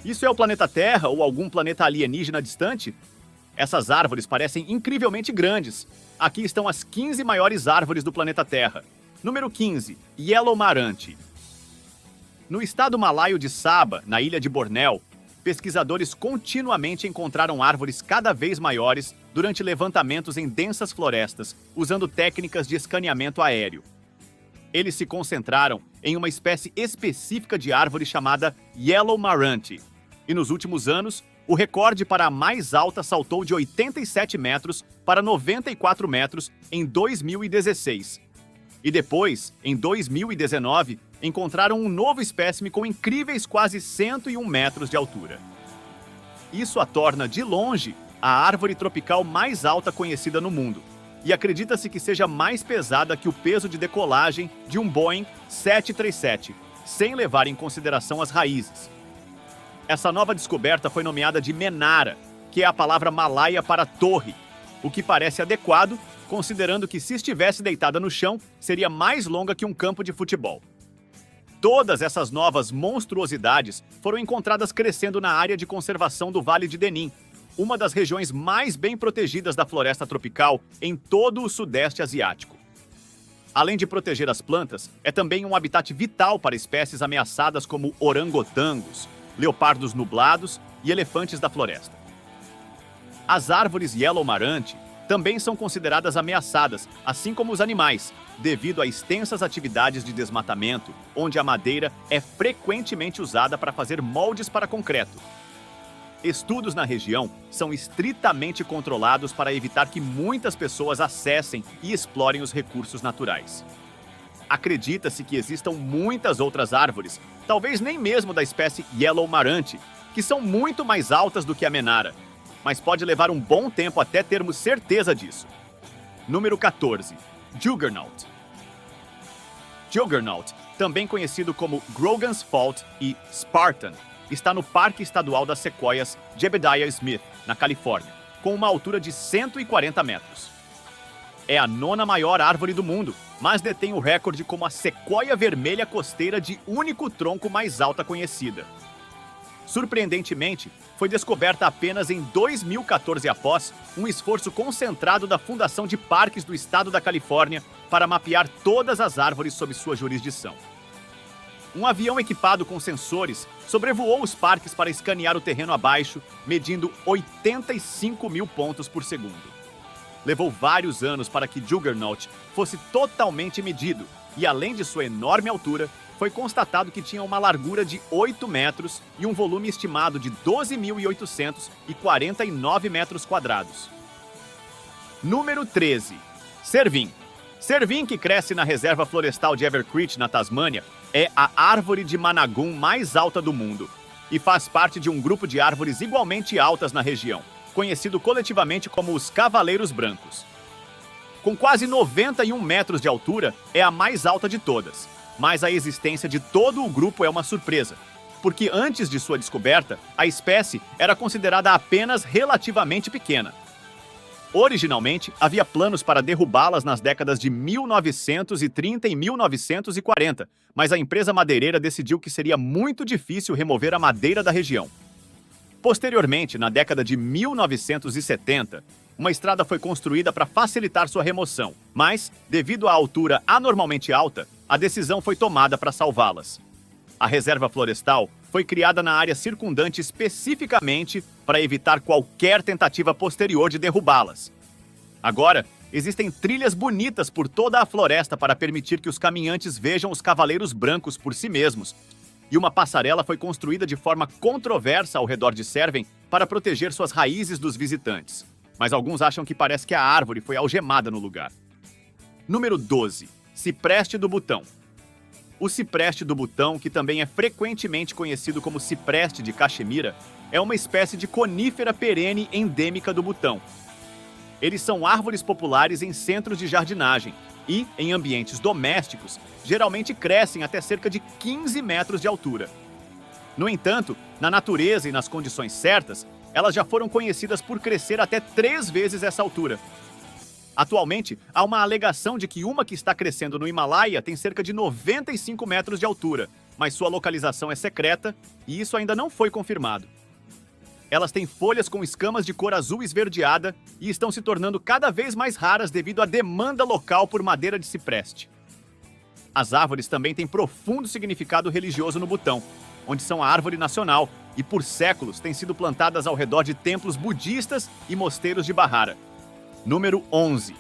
Isso é o planeta Terra ou algum planeta alienígena distante? Essas árvores parecem incrivelmente grandes. Aqui estão as 15 maiores árvores do planeta Terra. Número 15, Yellow Marante. No estado malaio de Sabah, na ilha de Bornéu, pesquisadores continuamente encontraram árvores cada vez maiores durante levantamentos em densas florestas, usando técnicas de escaneamento aéreo. Eles se concentraram em uma espécie específica de árvore chamada Yellow Marante. E nos últimos anos, o recorde para a mais alta saltou de 87 metros para 94 metros em 2016. E depois, em 2019, encontraram um novo espécime com incríveis quase 101 metros de altura. Isso a torna, de longe, a árvore tropical mais alta conhecida no mundo. E acredita-se que seja mais pesada que o peso de decolagem de um Boeing 737, sem levar em consideração as raízes. Essa nova descoberta foi nomeada de Menara, que é a palavra malaia para torre, o que parece adequado, considerando que se estivesse deitada no chão, seria mais longa que um campo de futebol. Todas essas novas monstruosidades foram encontradas crescendo na área de conservação do Vale de Denim, uma das regiões mais bem protegidas da floresta tropical em todo o Sudeste Asiático. Além de proteger as plantas, é também um habitat vital para espécies ameaçadas como orangotangos, leopardos nublados e elefantes da floresta. As árvores Yellow Marante também são consideradas ameaçadas, assim como os animais, devido a extensas atividades de desmatamento, onde a madeira é frequentemente usada para fazer moldes para concreto. Estudos na região são estritamente controlados para evitar que muitas pessoas acessem e explorem os recursos naturais. Acredita-se que existam muitas outras árvores, talvez nem mesmo da espécie Yellow Marante, que são muito mais altas do que a Menara, mas pode levar um bom tempo até termos certeza disso. Número 14. Juggernaut. Juggernaut, também conhecido como Grogan's Fault e Spartan, está no Parque Estadual das Sequoias Jebediah Smith, na Califórnia, com uma altura de 140 metros. É a 9ª maior árvore do mundo, mas detém o recorde como a sequoia vermelha costeira de único tronco mais alta conhecida. Surpreendentemente, foi descoberta apenas em 2014 após um esforço concentrado da Fundação de Parques do Estado da Califórnia para mapear todas as árvores sob sua jurisdição. Um avião equipado com sensores sobrevoou os parques para escanear o terreno abaixo, medindo 85 mil pontos por segundo. Levou vários anos para que Juggernaut fosse totalmente medido e, além de sua enorme altura, foi constatado que tinha uma largura de 8 metros e um volume estimado de 12.849 metros quadrados. Número 13. Cervin. Cervin, que cresce na reserva florestal de Evercreek, na Tasmânia, é a árvore de managum mais alta do mundo e faz parte de um grupo de árvores igualmente altas na região, conhecido coletivamente como os Cavaleiros Brancos. Com quase 91 metros de altura, é a mais alta de todas, mas a existência de todo o grupo é uma surpresa, porque antes de sua descoberta, a espécie era considerada apenas relativamente pequena. Originalmente, havia planos para derrubá-las nas décadas de 1930 e 1940, mas a empresa madeireira decidiu que seria muito difícil remover a madeira da região. Posteriormente, na década de 1970, uma estrada foi construída para facilitar sua remoção, mas, devido à altura anormalmente alta, a decisão foi tomada para salvá-las. A reserva florestal foi criada na área circundante especificamente para evitar qualquer tentativa posterior de derrubá-las. Agora, existem trilhas bonitas por toda a floresta para permitir que os caminhantes vejam os Cavaleiros Brancos por si mesmos, e uma passarela foi construída de forma controversa ao redor de Cervin para proteger suas raízes dos visitantes. Mas alguns acham que parece que a árvore foi algemada no lugar. Número 12. Cipreste do Butão. O cipreste do Butão, que também é frequentemente conhecido como cipreste de Caxemira, é uma espécie de conífera perene endêmica do Butão. Eles são árvores populares em centros de jardinagem e, em ambientes domésticos, geralmente crescem até cerca de 15 metros de altura. No entanto, na natureza e nas condições certas, elas já foram conhecidas por crescer até 3 vezes essa altura. Atualmente, há uma alegação de que uma que está crescendo no Himalaia tem cerca de 95 metros de altura, mas sua localização é secreta e isso ainda não foi confirmado. Elas têm folhas com escamas de cor azul esverdeada e estão se tornando cada vez mais raras devido à demanda local por madeira de cipreste. As árvores também têm profundo significado religioso no Butão, onde são a árvore nacional e por séculos têm sido plantadas ao redor de templos budistas e mosteiros de Bahara. Número 11.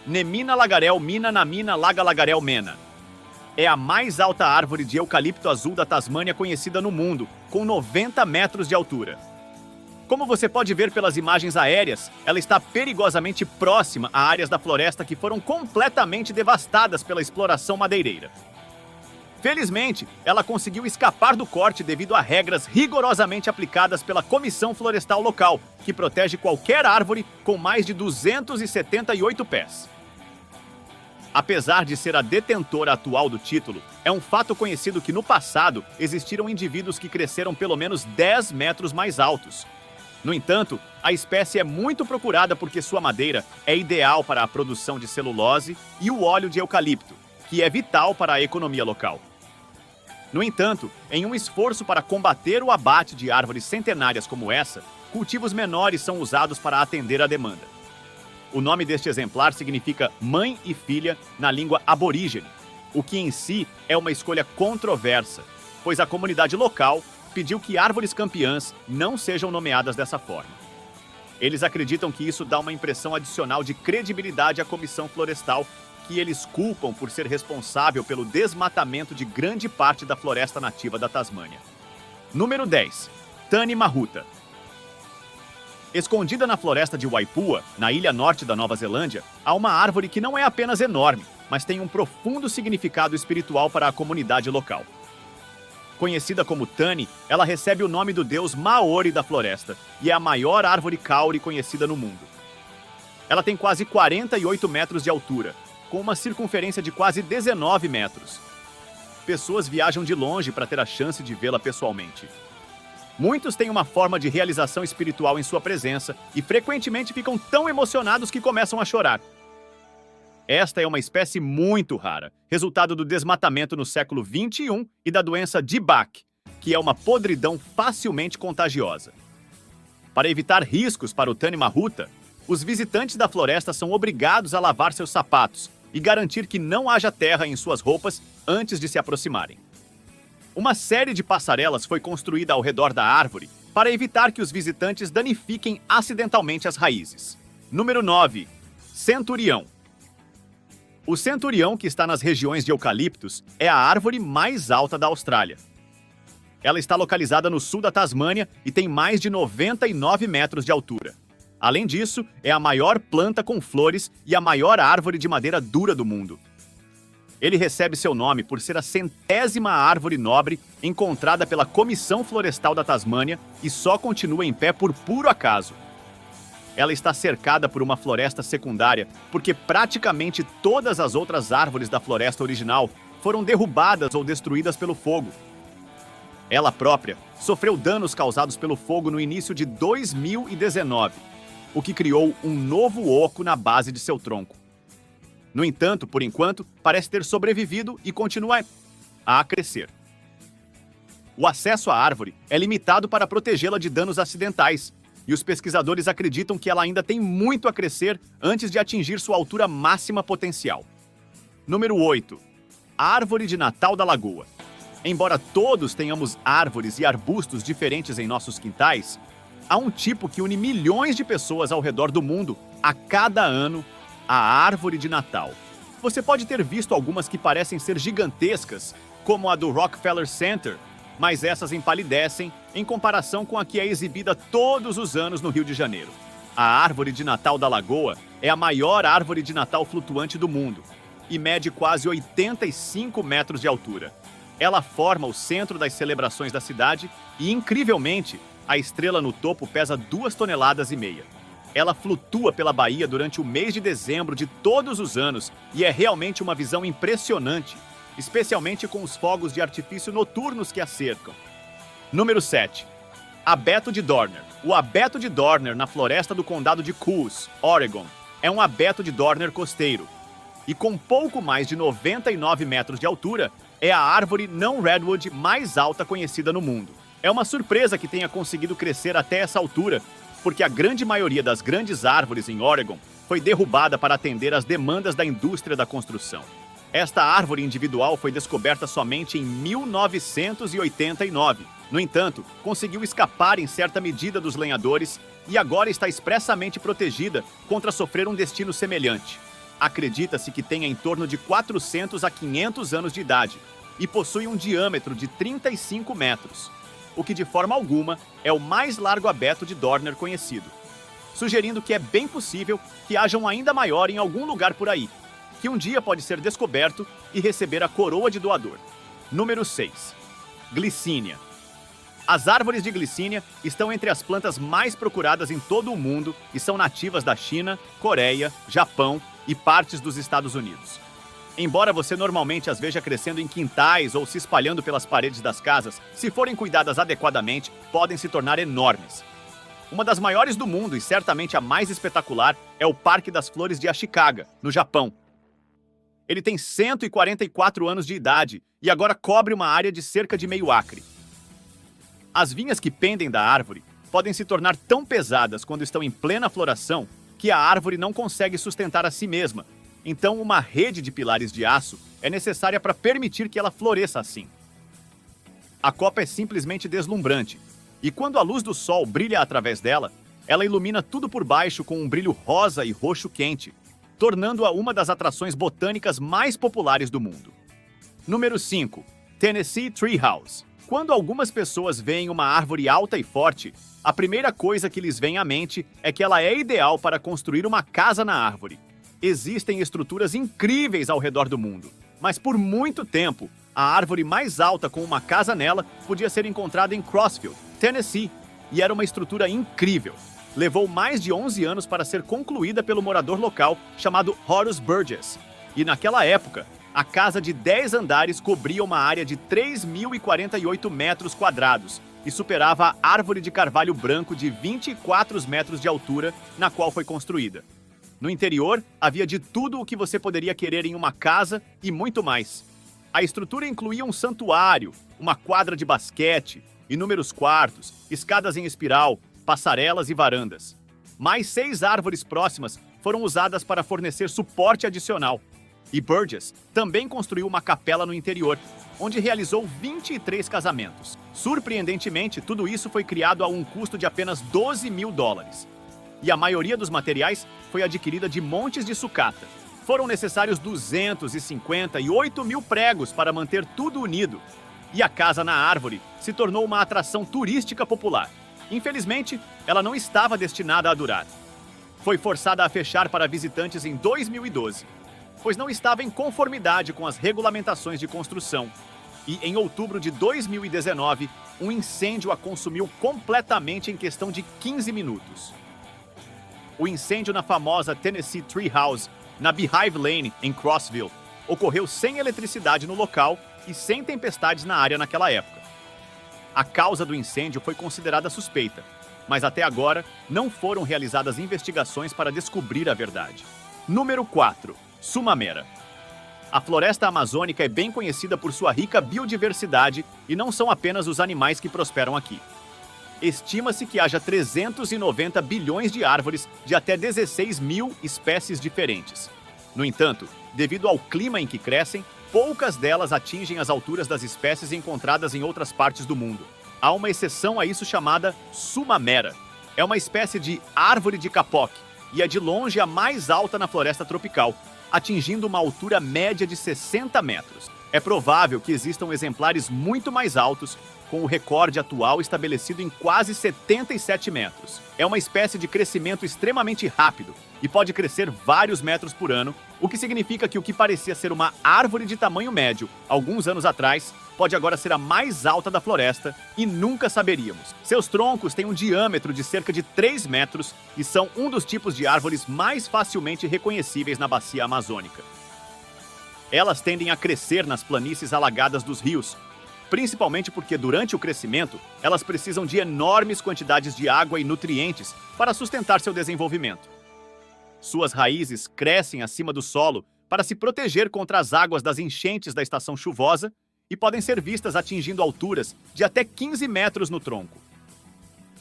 Nemina lagarel mina namina laga lagarel mena. É a mais alta árvore de eucalipto azul da Tasmânia conhecida no mundo, com 90 metros de altura. Como você pode ver pelas imagens aéreas, ela está perigosamente próxima a áreas da floresta que foram completamente devastadas pela exploração madeireira. Felizmente, ela conseguiu escapar do corte devido a regras rigorosamente aplicadas pela Comissão Florestal Local, que protege qualquer árvore com mais de 278 pés. Apesar de ser a detentora atual do título, é um fato conhecido que no passado existiram indivíduos que cresceram pelo menos 10 metros mais altos. No entanto, a espécie é muito procurada porque sua madeira é ideal para a produção de celulose e o óleo de eucalipto, que é vital para a economia local. No entanto, em um esforço para combater o abate de árvores centenárias como essa, cultivos menores são usados para atender a demanda. O nome deste exemplar significa mãe e filha na língua aborígene, o que em si é uma escolha controversa, pois a comunidade local pediu que árvores campeãs não sejam nomeadas dessa forma. Eles acreditam que isso dá uma impressão adicional de credibilidade à Comissão Florestal, que eles culpam por ser responsável pelo desmatamento de grande parte da floresta nativa da Tasmânia. Número 10. Tani Mahuta. Escondida na floresta de Waipua, na ilha norte da Nova Zelândia, há uma árvore que não é apenas enorme, mas tem um profundo significado espiritual para a comunidade local. Conhecida como Tani, ela recebe o nome do deus Maori da floresta e é a maior árvore kauri conhecida no mundo. Ela tem quase 48 metros de altura, com uma circunferência de quase 19 metros. Pessoas viajam de longe para ter a chance de vê-la pessoalmente. Muitos têm uma forma de realização espiritual em sua presença e frequentemente ficam tão emocionados que começam a chorar. Esta é uma espécie muito rara, resultado do desmatamento no século XXI e da doença Dibak, que é uma podridão facilmente contagiosa. Para evitar riscos para o Tani Mahuta, os visitantes da floresta são obrigados a lavar seus sapatos e garantir que não haja terra em suas roupas antes de se aproximarem. Uma série de passarelas foi construída ao redor da árvore para evitar que os visitantes danifiquem acidentalmente as raízes. Número 9. Centurião. O centurião, que está nas regiões de eucaliptos, é a árvore mais alta da Austrália. Ela está localizada no sul da Tasmânia e tem mais de 99 metros de altura. Além disso, é a maior planta com flores e a maior árvore de madeira dura do mundo. Ele recebe seu nome por ser a 100ª árvore nobre encontrada pela Comissão Florestal da Tasmânia e só continua em pé por puro acaso. Ela está cercada por uma floresta secundária porque praticamente todas as outras árvores da floresta original foram derrubadas ou destruídas pelo fogo. Ela própria sofreu danos causados pelo fogo no início de 2019, o que criou um novo oco na base de seu tronco. No entanto, por enquanto, parece ter sobrevivido e continua a crescer. O acesso à árvore é limitado para protegê-la de danos acidentais, e os pesquisadores acreditam que ela ainda tem muito a crescer antes de atingir sua altura máxima potencial. Número 8. Árvore de Natal da Lagoa. Embora todos tenhamos árvores e arbustos diferentes em nossos quintais, há um tipo que une milhões de pessoas ao redor do mundo a cada ano: a árvore de Natal. Você pode ter visto algumas que parecem ser gigantescas, como a do Rockefeller Center, mas essas empalidecem em comparação com a que é exibida todos os anos no Rio de Janeiro. A Árvore de Natal da Lagoa é a maior árvore de Natal flutuante do mundo e mede quase 85 metros de altura. Ela forma o centro das celebrações da cidade e, incrivelmente, a estrela no topo pesa 2,5 toneladas. Ela flutua pela baía durante o mês de dezembro de todos os anos e é realmente uma visão impressionante, especialmente com os fogos de artifício noturnos que a cercam. Número 7. Abeto de Dorner. O abeto de Dorner, na floresta do condado de Coos, Oregon, é um abeto de Dorner costeiro. E com pouco mais de 99 metros de altura, é a árvore não redwood mais alta conhecida no mundo. É uma surpresa que tenha conseguido crescer até essa altura, porque a grande maioria das grandes árvores em Oregon foi derrubada para atender às demandas da indústria da construção. Esta árvore individual foi descoberta somente em 1989. No entanto, conseguiu escapar em certa medida dos lenhadores e agora está expressamente protegida contra sofrer um destino semelhante. Acredita-se que tenha em torno de 400 a 500 anos de idade e possui um diâmetro de 35 metros, o que de forma alguma é o mais largo abeto de Dorner conhecido, sugerindo que é bem possível que haja um ainda maior em algum lugar por aí, que um dia pode ser descoberto e receber a coroa de doador. Número 6. Glicínia. As árvores de glicínia estão entre as plantas mais procuradas em todo o mundo e são nativas da China, Coreia, Japão e partes dos Estados Unidos. Embora você normalmente as veja crescendo em quintais ou se espalhando pelas paredes das casas, se forem cuidadas adequadamente, podem se tornar enormes. Uma das maiores do mundo e certamente a mais espetacular é o Parque das Flores de Ashikaga, no Japão. Ele tem 144 anos de idade e agora cobre uma área de cerca de meio acre. As vinhas que pendem da árvore podem se tornar tão pesadas quando estão em plena floração que a árvore não consegue sustentar a si mesma. Então, uma rede de pilares de aço é necessária para permitir que ela floresça assim. A copa é simplesmente deslumbrante, e quando a luz do sol brilha através dela, ela ilumina tudo por baixo com um brilho rosa e roxo quente, tornando-a uma das atrações botânicas mais populares do mundo. Número 5. Tennessee Treehouse. Quando algumas pessoas veem uma árvore alta e forte, a primeira coisa que lhes vem à mente é que ela é ideal para construir uma casa na árvore. Existem estruturas incríveis ao redor do mundo, mas por muito tempo, a árvore mais alta com uma casa nela podia ser encontrada em Crossfield, Tennessee, e era uma estrutura incrível. Levou mais de 11 anos para ser concluída pelo morador local chamado Horace Burgess. E naquela época, a casa de 10 andares cobria uma área de 3.048 metros quadrados e superava a árvore de carvalho branco de 24 metros de altura na qual foi construída. No interior, havia de tudo o que você poderia querer em uma casa e muito mais. A estrutura incluía um santuário, uma quadra de basquete, inúmeros quartos, escadas em espiral, passarelas e varandas. Mais 6 árvores próximas foram usadas para fornecer suporte adicional. E Burgess também construiu uma capela no interior, onde realizou 23 casamentos. Surpreendentemente, tudo isso foi criado a um custo de apenas $12 mil. E a maioria dos materiais foi adquirida de montes de sucata. Foram necessários 258 mil pregos para manter tudo unido. E a casa na árvore se tornou uma atração turística popular. Infelizmente, ela não estava destinada a durar. Foi forçada a fechar para visitantes em 2012, pois não estava em conformidade com as regulamentações de construção. E em outubro de 2019, um incêndio a consumiu completamente em questão de 15 minutos. O incêndio na famosa Tennessee Treehouse, na Beehive Lane, em Crossville, ocorreu sem eletricidade no local e sem tempestades na área naquela época. A causa do incêndio foi considerada suspeita, mas até agora não foram realizadas investigações para descobrir a verdade. Número 4. Sumamera. A floresta amazônica é bem conhecida por sua rica biodiversidade e não são apenas os animais que prosperam aqui. Estima-se que haja 390 bilhões de árvores de até 16 mil espécies diferentes. No entanto, devido ao clima em que crescem, poucas delas atingem as alturas das espécies encontradas em outras partes do mundo. Há uma exceção a isso chamada sumamera. É uma espécie de árvore de capoque e é de longe a mais alta na floresta tropical, atingindo uma altura média de 60 metros. É provável que existam exemplares muito mais altos, com o recorde atual estabelecido em quase 77 metros. É uma espécie de crescimento extremamente rápido e pode crescer vários metros por ano, o que significa que o que parecia ser uma árvore de tamanho médio alguns anos atrás pode agora ser a mais alta da floresta e nunca saberíamos. Seus troncos têm um diâmetro de cerca de 3 metros e são um dos tipos de árvores mais facilmente reconhecíveis na bacia amazônica. Elas tendem a crescer nas planícies alagadas dos rios, principalmente porque durante o crescimento, elas precisam de enormes quantidades de água e nutrientes para sustentar seu desenvolvimento. Suas raízes crescem acima do solo para se proteger contra as águas das enchentes da estação chuvosa e podem ser vistas atingindo alturas de até 15 metros no tronco.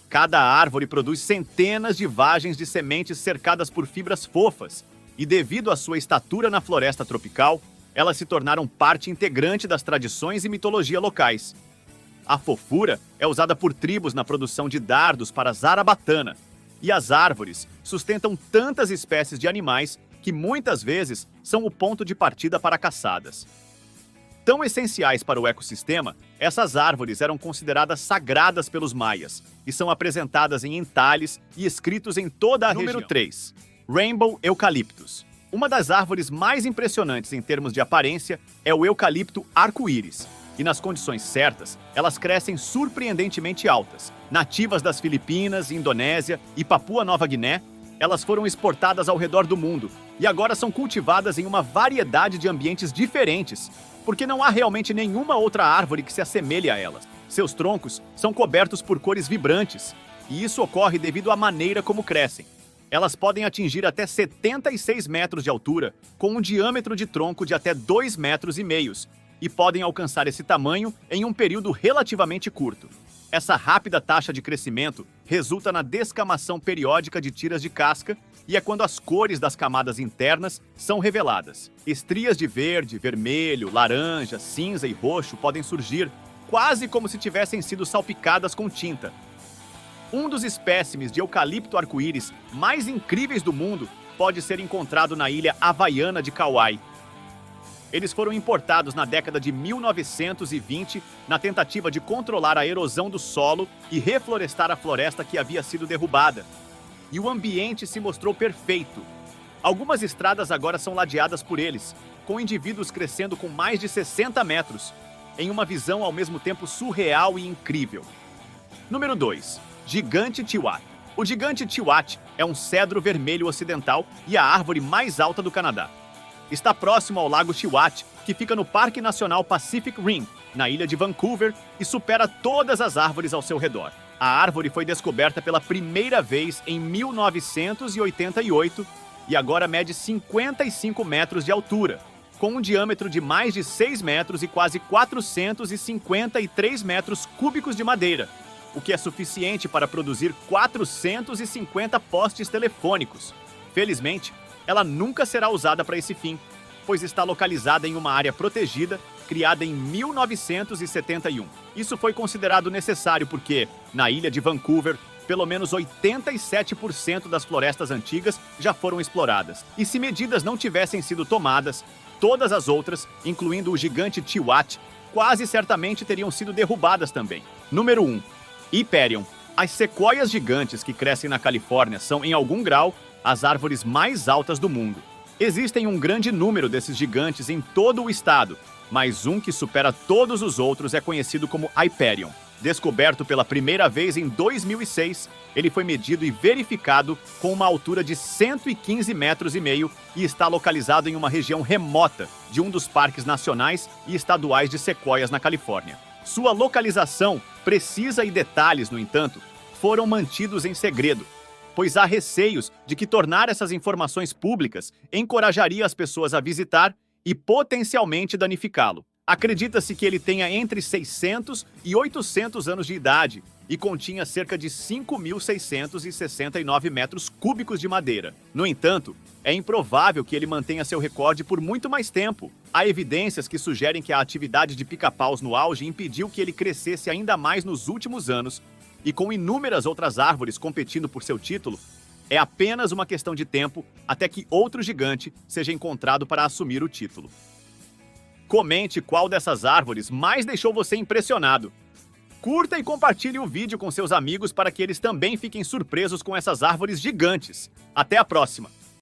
Cada árvore produz centenas de vagens de sementes cercadas por fibras fofas, e devido à sua estatura na floresta tropical, elas se tornaram parte integrante das tradições e mitologia locais. A fofura é usada por tribos na produção de dardos para zarabatana, e as árvores sustentam tantas espécies de animais que muitas vezes são o ponto de partida para caçadas. Tão essenciais para o ecossistema, essas árvores eram consideradas sagradas pelos maias e são apresentadas em entalhes e escritos em toda a região. Número 3. Rainbow Eucalyptus. Uma das árvores mais impressionantes em termos de aparência é o eucalipto arco-íris, e nas condições certas, elas crescem surpreendentemente altas. Nativas das Filipinas, Indonésia e Papua Nova Guiné, elas foram exportadas ao redor do mundo e agora são cultivadas em uma variedade de ambientes diferentes, porque não há realmente nenhuma outra árvore que se assemelhe a elas. Seus troncos são cobertos por cores vibrantes, e isso ocorre devido à maneira como crescem. Elas podem atingir até 76 metros de altura, com um diâmetro de tronco de até 2,5 metros, e podem alcançar esse tamanho em um período relativamente curto. Essa rápida taxa de crescimento resulta na descamação periódica de tiras de casca, e é quando as cores das camadas internas são reveladas. Estrias de verde, vermelho, laranja, cinza e roxo podem surgir, quase como se tivessem sido salpicadas com tinta. Um dos espécimes de eucalipto arco-íris mais incríveis do mundo pode ser encontrado na ilha havaiana de Kauai. Eles foram importados na década de 1920 na tentativa de controlar a erosão do solo e reflorestar a floresta que havia sido derrubada. E o ambiente se mostrou perfeito. Algumas estradas agora são ladeadas por eles, com indivíduos crescendo com mais de 60 metros, em uma visão ao mesmo tempo surreal e incrível. Número 2. Gigante Tiwat. O gigante Tiwat é um cedro vermelho ocidental e a árvore mais alta do Canadá. Está próximo ao lago Tiwat, que fica no Parque Nacional Pacific Rim, na ilha de Vancouver, e supera todas as árvores ao seu redor. A árvore foi descoberta pela primeira vez em 1988 e agora mede 55 metros de altura, com um diâmetro de mais de 6 metros e quase 453 metros cúbicos de madeira, o que é suficiente para produzir 450 postes telefônicos. Felizmente, ela nunca será usada para esse fim, pois está localizada em uma área protegida criada em 1971. Isso foi considerado necessário porque, na ilha de Vancouver, pelo menos 87% das florestas antigas já foram exploradas. E se medidas não tivessem sido tomadas, todas as outras, incluindo o gigante Tiwat, quase certamente teriam sido derrubadas também. Número 1. Hyperion. As sequoias gigantes que crescem na Califórnia são, em algum grau, as árvores mais altas do mundo. Existem um grande número desses gigantes em todo o estado, mas um que supera todos os outros é conhecido como Hyperion. Descoberto pela primeira vez em 2006, ele foi medido e verificado com uma altura de 115,5 metros e está localizado em uma região remota de um dos parques nacionais e estaduais de sequoias na Califórnia. Sua localização, precisa e detalhes, no entanto, foram mantidos em segredo, pois há receios de que tornar essas informações públicas encorajaria as pessoas a visitar e potencialmente danificá-lo. Acredita-se que ele tenha entre 600 e 800 anos de idade e continha cerca de 5.669 metros cúbicos de madeira. No entanto, é improvável que ele mantenha seu recorde por muito mais tempo. Há evidências que sugerem que a atividade de pica-paus no auge impediu que ele crescesse ainda mais nos últimos anos, e com inúmeras outras árvores competindo por seu título, é apenas uma questão de tempo até que outro gigante seja encontrado para assumir o título. Comente qual dessas árvores mais deixou você impressionado. Curta e compartilhe o vídeo com seus amigos para que eles também fiquem surpresos com essas árvores gigantes. Até a próxima!